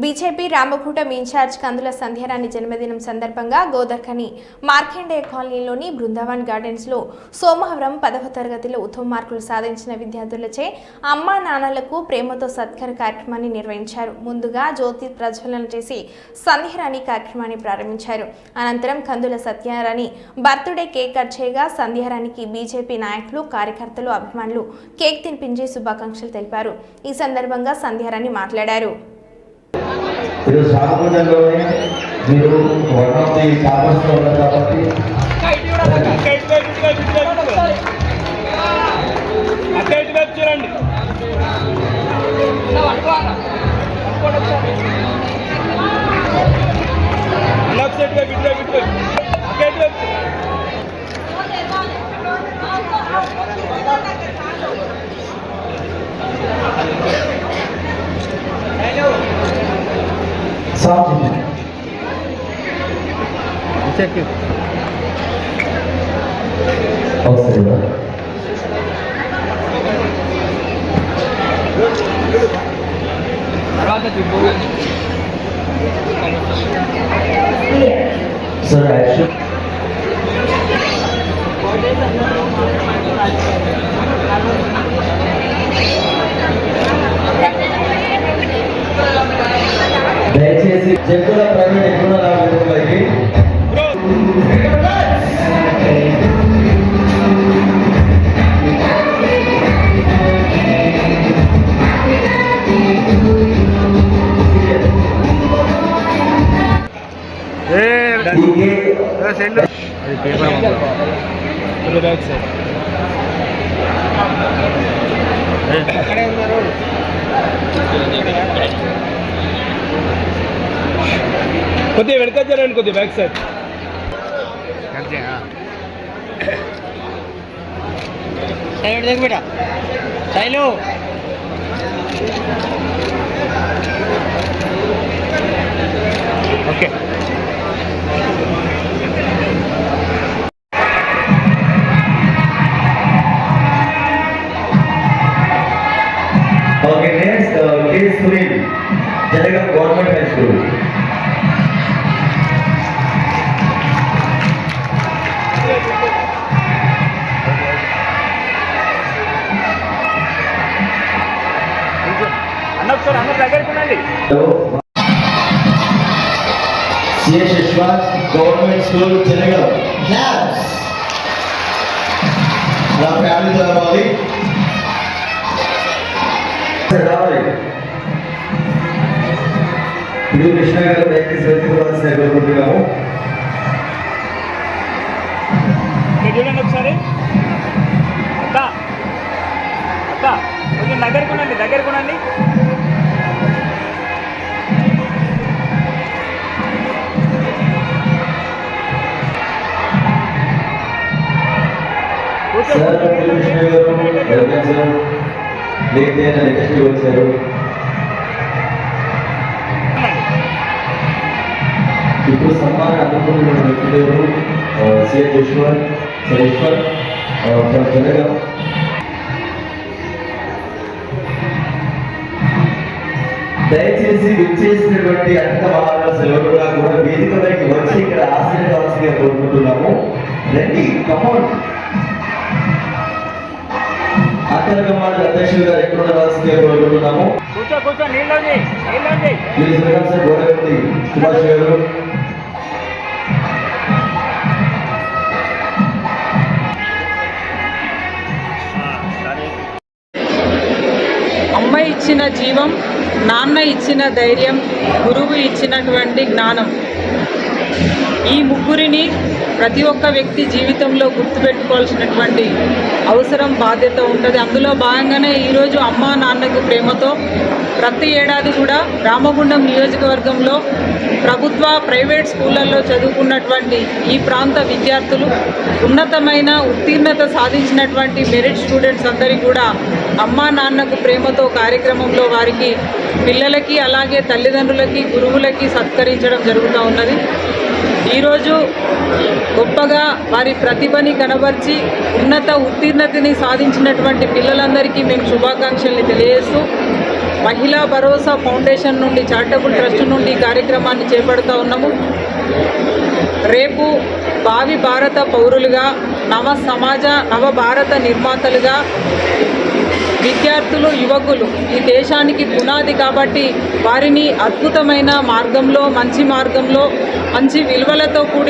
BJP Ramagundam incharge కందుల సంధ్యారాణి జన్మదినం సందర్భంగా గోదర్కని మార్కండేయ కాలనీలోని బృందావన్ గార్డెన్స్లో సోమవారం 10వ తరగతిలో ఉత్తమ మార్కులు సాధించిన విద్యార్థులచే అమ్మా నాన్నలకు ప్రేమతో సత్కార కార్యక్రమాన్ని నిర్వహించారు. ముందుగా జ్యోతి ప్రజ్వలన చేసి సంధ్యారాణి కార్యక్రమాన్ని ప్రారంభించారు. అనంతరం కందుల సత్యారాణి బర్త్డే కేక్ కట్ చేయగా సంధ్యారాణికి బీజేపీ నాయకులు, కార్యకర్తలు, అభిమానులు కేక్ తినిపించి శుభాకాంక్షలు తెలిపారు. ఈ సందర్భంగా సంధ్యారాణి మాట్లాడారు. ఈరోజు సాగుతుండలోనే మీరు వన్ ఆఫ్ ది టాపర్స్లో ఉన్నారు కాబట్టి చూడండి. Sir, action. దయచేసి జగ్గుల ప్రైవేట్ ఎక్కువ రావడానికి కొద్దిగా వెనకొచ్చారండి, కొద్దిగా బ్యాక్ సైడ్ देख बेटा Shailu okay Okay, next, K. Sunil, Janagam Government High School. అందరు దగ్గరికి ఉండండి. C. Shishwat, Government School, Janagam. Claps. Our family to the body. ఇప్పుడు కృష్ణ గారు దయచేసి వెళ్తుకోవాల్సిన కోరుకుంటున్నాము. చూడండి ఒకసారి. అక్క అక్క కొంచెం దగ్గరికి ఉండండి, దగ్గరికి ఉండండి. వచ్చారు. ఇప్పుడు సన్మానం అందుకున్న వ్యక్తులు సి. యశ్వంత్ జనగం. దయచేసి విచ్చేసినటువంటి అధిక మహారాజు ఎవరుగా కూడా వేదికపైకి వచ్చి ఇక్కడ ఆశీర్వాదాల్సిందిగా కోరుకుంటున్నాము. రండి, కమౌంట్. అంతర్గమాడు అధ్యక్షులు గారు ఎక్కడ రావాల్సిందిగా కోరుకుంటున్నాము. కూర్చో నీళ్ళండి. ప్లీజ్ వెల్కమ్ సార్ గోడగండి సుభాష్ గారు. అమ్మ ఇచ్చిన జీవం, నాన్న ఇచ్చిన ధైర్యం, గురువు ఇచ్చినటువంటి జ్ఞానం, ఈ ముగ్గురిని ప్రతి ఒక్క వ్యక్తి జీవితంలో గుర్తుపెట్టుకోవాల్సినటువంటి అవసరం, బాధ్యత ఉంటుంది. అందులో భాగంగానే ఈరోజు అమ్మా నాన్నకు ప్రేమతో ప్రతి ఏడాది కూడా రామగుండం నియోజకవర్గంలో ప్రభుత్వ, ప్రైవేట్ స్కూళ్ళల్లో చదువుకున్నటువంటి ఈ ప్రాంత విద్యార్థులు, ఉన్నతమైన ఉత్తీర్ణత సాధించినటువంటి మెరిట్ స్టూడెంట్స్ అందరికీ కూడా అమ్మా నాన్నకు ప్రేమతో కార్యక్రమంలో వారికి, పిల్లలకి, అలాగే తల్లిదండ్రులకి, గురువులకి సత్కరించడం జరుగుతూ ఉన్నది. ఈరోజు గొప్పగా వారి ప్రతిభని కనబర్చి ఉన్నత ఉత్తీర్ణతని సాధించినటువంటి పిల్లలందరికీ మేము శుభాకాంక్షల్ని తెలియజేస్తూ మహిళా భరోసా ఫౌండేషన్ నుండి చారిటబుల్ ట్రస్ట్ నుండి ఈ కార్యక్రమాన్ని చేపడుతూ ఉన్నాము. రేపు భావి భారత పౌరులుగా నవ భారత నిర్మాతలుగా విద్యార్థులు యువకులు ఈ దేశానికి పునాది కాబట్టి వారిని అద్భుతమైన మార్గంలో మంచి విలువలతో కూడి